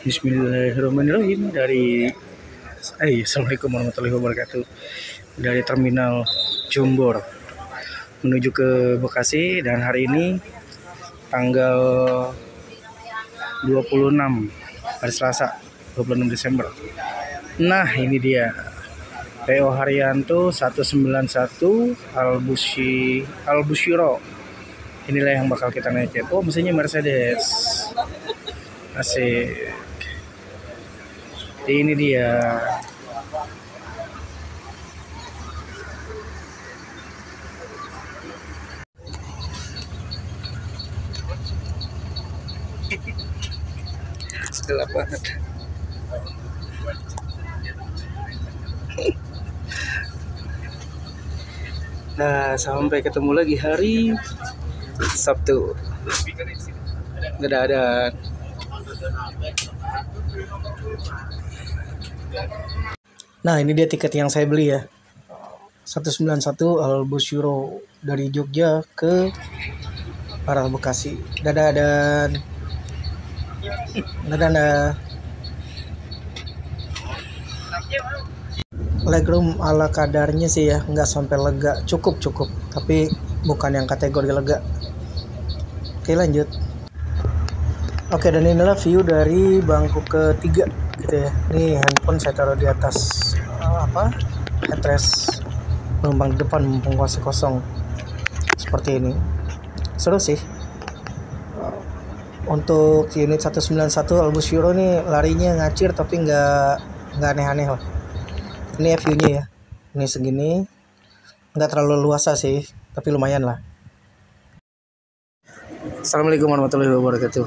Bismillahirrahmanirrahim. Assalamualaikum warahmatullahi wabarakatuh. Dari Terminal Jombor menuju ke Bekasi, dan hari ini tanggal 26 hari Selasa 26 Desember. Nah, ini dia PO Haryanto 191 Albusyro. Inilah yang bakal kita naikin. Oh, mesinnya Mercedes. Asik. Ini dia. Gelap banget. Nah, sampai ketemu lagi hari Sabtu. Dadah. Nah, ini dia tiket yang saya beli ya. 191 Albusyro dari Jogja ke arah Bekasi. Dadah. Legroom ala kadarnya sih ya, nggak sampai lega, cukup. Tapi bukan yang kategori lega. Oke, lanjut. Oke, dan inilah view dari bangku ketiga gitu ya. Ini handphone saya taruh di atas headrest penumpang di depan, mumpung kosong seperti ini. Seru sih. Untuk unit 191 Albusyro nih larinya ngacir tapi nggak aneh-aneh lah. Ini view-nya ya. Ini segini, nggak terlalu luasa sih, tapi lumayan lah. Assalamualaikum warahmatullahi wabarakatuh.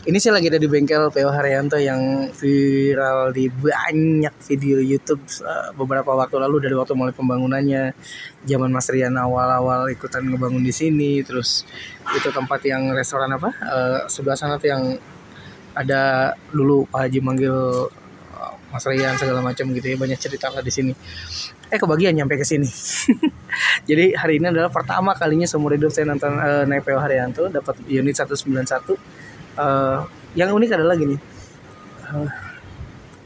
Ini sih lagi ada di bengkel PO Haryanto yang viral di banyak video YouTube beberapa waktu lalu, dari waktu mulai pembangunannya, zaman Mas Rian awal-awal ikutan ngebangun di sini. Terus itu tempat yang restoran sebelah sana tuh yang ada dulu Pak Haji manggil Mas Rian segala macam gitu ya, banyak cerita lah di sini. Kebagian nyampe ke sini. Jadi hari ini adalah pertama kalinya seumur hidup saya nonton naik PO Haryanto, dapat unit 191. Yang unik adalah gini.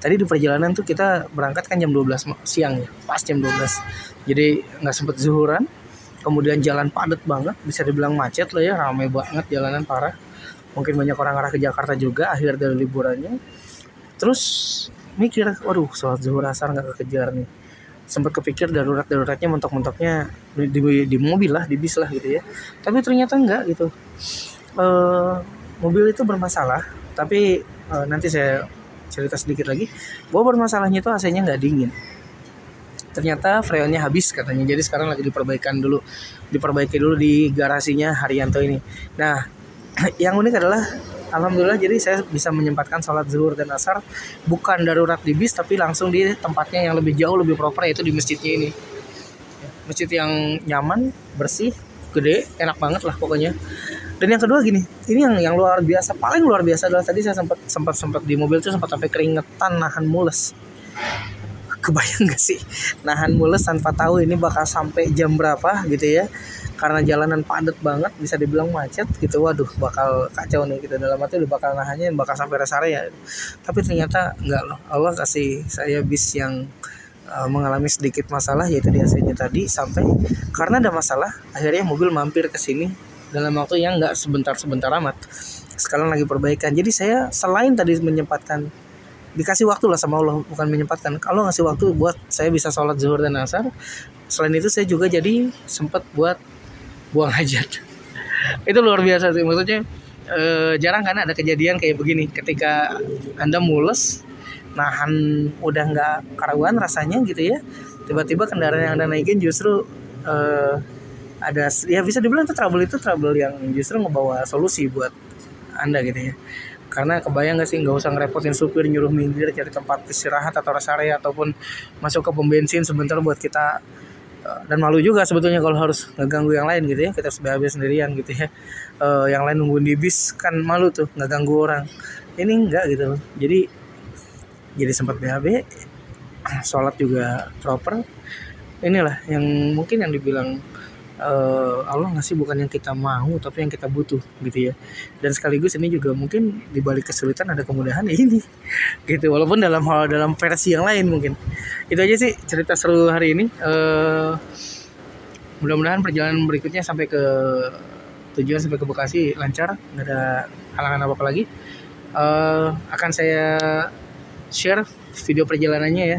Tadi di perjalanan tuh kita berangkat kan jam 12 siang ya, pas jam 12. Jadi nggak sempet zuhuran. Kemudian jalan padat banget, bisa dibilang macet lah ya, ramai banget jalanan parah. Mungkin banyak orang arah ke Jakarta juga akhir dari liburannya. Terus mikir, waduh, sholat zuhur asar nggak kekejar nih. Sempat kepikir daruratnya mentok-mentoknya di mobil lah, di bis lah gitu ya. Tapi ternyata enggak gitu. Mobil itu bermasalah, tapi nanti saya cerita sedikit lagi bahwa bermasalahnya itu AC-nya nggak dingin. Ternyata freonnya habis katanya, jadi sekarang lagi diperbaiki dulu di garasinya Haryanto ini. Nah, yang unik adalah alhamdulillah, jadi saya bisa menyempatkan sholat zuhur dan asar bukan darurat di bis, tapi langsung di tempatnya yang lebih jauh, lebih proper, yaitu di masjidnya ini. Masjid yang nyaman, bersih, gede, enak banget lah pokoknya. Dan yang kedua gini, ini yang luar biasa, paling luar biasa adalah tadi saya sempat di mobil tuh sempat sampai keringetan, nahan mules. Kebayang gak sih nahan mules tanpa tahu ini bakal sampai jam berapa gitu ya, karena jalanan padat banget, bisa dibilang macet gitu. Waduh, bakal kacau nih kita, dalam arti udah bakal nahannya bakal sampai rest area. Tapi ternyata enggak loh, Allah kasih saya bis yang mengalami sedikit masalah, yaitu di AC-nya tadi. Sampai karena ada masalah, akhirnya mobil mampir ke sini dalam waktu yang enggak sebentar amat. Sekarang lagi perbaikan. Jadi saya selain tadi menyempatkan, dikasih waktu lah sama Allah, bukan menyempatkan. Kalau ngasih waktu buat saya bisa sholat zuhur dan asar, selain itu saya juga jadi sempat buat buang hajat. Itu luar biasa sih, maksudnya jarang kan ada kejadian kayak begini, ketika Anda mules, nahan udah nggak karuan rasanya gitu ya, tiba-tiba kendaraan yang Anda naikin justru ada, ya bisa dibilang itu trouble yang justru ngebawa solusi buat Anda gitu ya. Karena kebayang gak sih, nggak usah ngerepotin supir nyuruh minggir cari tempat istirahat atau rest area, ataupun masuk ke pom bensin sebentar buat kita. Dan malu juga sebetulnya kalau harus ngeganggu yang lain gitu ya, kita harus BAB sendirian gitu ya. Yang lain nungguin di bis kan malu tuh ngeganggu orang. Ini enggak gitu. Jadi sempat BAB, sholat juga proper. Inilah yang mungkin yang dibilang Allah ngasih bukan yang kita mau tapi yang kita butuh gitu ya. Dan sekaligus ini juga mungkin di balik kesulitan ada kemudahan ya ini gitu, walaupun dalam versi yang lain mungkin. Itu aja sih cerita seru hari ini. Mudah-mudahan perjalanan berikutnya sampai ke tujuan, sampai ke Bekasi lancar, nggak ada halangan apa-apa lagi. Akan saya share video perjalanannya ya,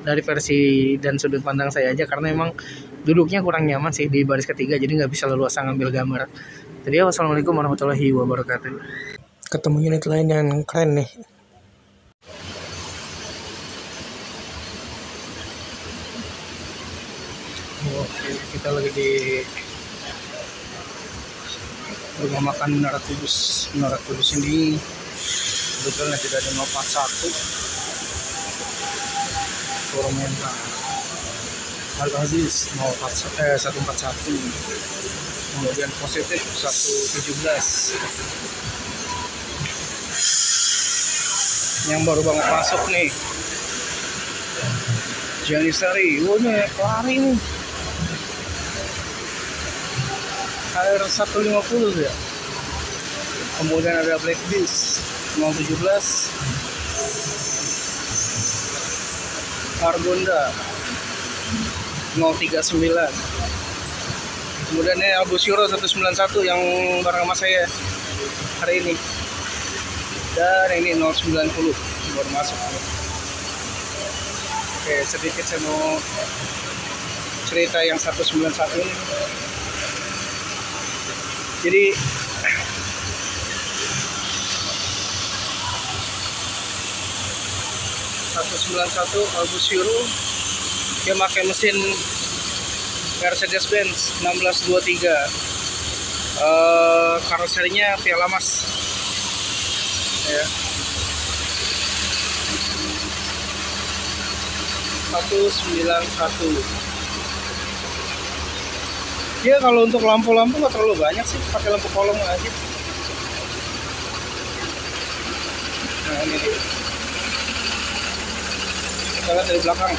dari versi dan sudut pandang saya aja, karena emang duduknya kurang nyaman sih di baris ketiga, jadi nggak bisa leluasa ngambil gambar. Jadi wassalamualaikum warahmatullahi wabarakatuh. Ketemu unit lain yang keren nih. Oke, kita lagi di rumah makan Menara Kudus. Menara Kudus ini kebetulan tidak ada 041 forumnya. Al-Aziz 141, kemudian positif 117. Yang baru banget masuk nih Janisari, ini lari nih air 150 ya. Kemudian ada Black Beast 017, Argonda 039. Kemudian ini Albusyuro 191 yang bareng sama saya hari ini. Dan ini 090 baru masuk. Oke, sedikit saya mau cerita yang 191 ini. Jadi satu Albusyuro dia pakai mesin Mercedes-Benz 1623, karoserinya Piala Mas ya. 191. Dia kalau untuk lampu-lampu nggak terlalu banyak sih, pakai lampu kolong aja. Nah ini dia, kita lihat dari belakang.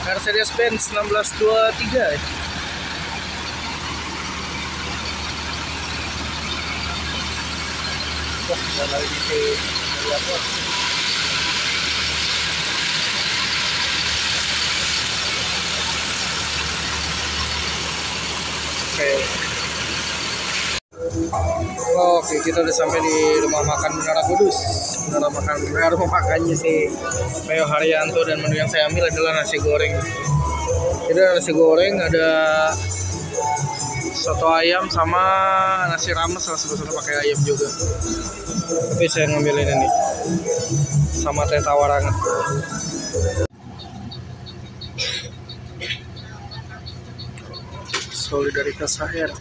Mercedes-Benz 1623. Wah, ada lagi sih lihat apa? Oke, kita udah sampai di rumah makan Menara Kudus. Rumah makannya si Peo Haryanto, dan menu yang saya ambil adalah nasi goreng. Jadi ada nasi goreng, ada soto ayam sama nasi rames, salah satu pakai ayam juga. Tapi saya ngambil ini nih, sama teh tawar hangat. Solidaritas HR.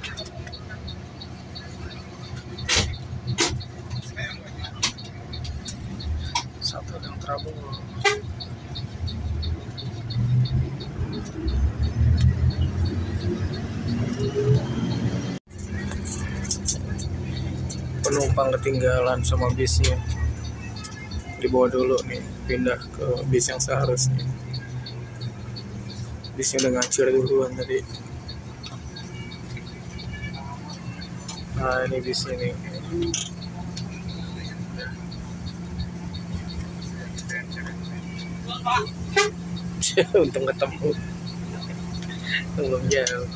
Satu yang terabung. Penumpang ketinggalan sama bisnya, dibawa dulu nih, pindah ke bis yang seharusnya. Bisnya udah ngacir duluan tadi. Nah ini bisnya nih. Untung ketemu, belum jauh.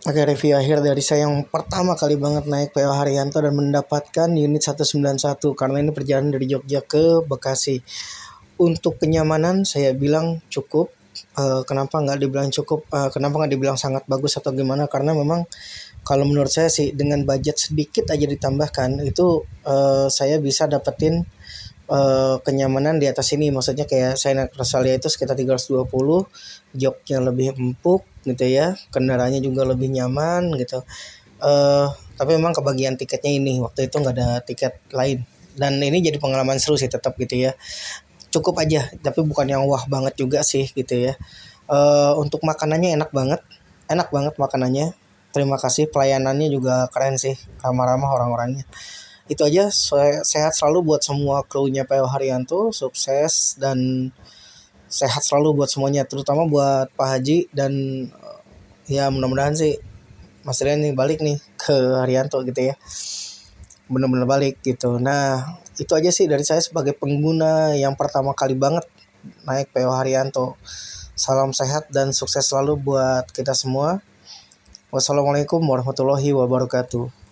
Oke, review akhir dari saya yang pertama kali banget naik PO Haryanto dan mendapatkan unit 191, karena ini perjalanan dari Jogja ke Bekasi. Untuk kenyamanan saya bilang cukup. Kenapa nggak dibilang cukup? Kenapa nggak dibilang sangat bagus atau gimana? Karena memang kalau menurut saya sih dengan budget sedikit aja ditambahkan itu saya bisa dapetin kenyamanan di atas ini. Maksudnya kayak saya naik Rosalia itu sekitar 320, joknya lebih empuk gitu ya, kendaraannya juga lebih nyaman gitu. Tapi memang kebagian tiketnya ini, waktu itu nggak ada tiket lain, dan ini jadi pengalaman seru sih tetap gitu ya. Cukup aja, tapi bukan yang wah banget juga sih gitu ya. Untuk makanannya enak banget makanannya. terima kasih, pelayanannya juga keren sih, ramah-ramah orang-orangnya. Itu aja, sehat selalu buat semua krunya PO Haryanto, sukses dan sehat selalu buat semuanya, terutama buat Pak Haji dan ya mudah-mudahan sih Mas Rian nih balik nih ke Haryanto gitu ya, bener-bener balik gitu. Nah itu aja sih dari saya sebagai pengguna yang pertama kali banget naik PO Haryanto. Salam sehat dan sukses selalu buat kita semua. Wassalamualaikum warahmatullahi wabarakatuh.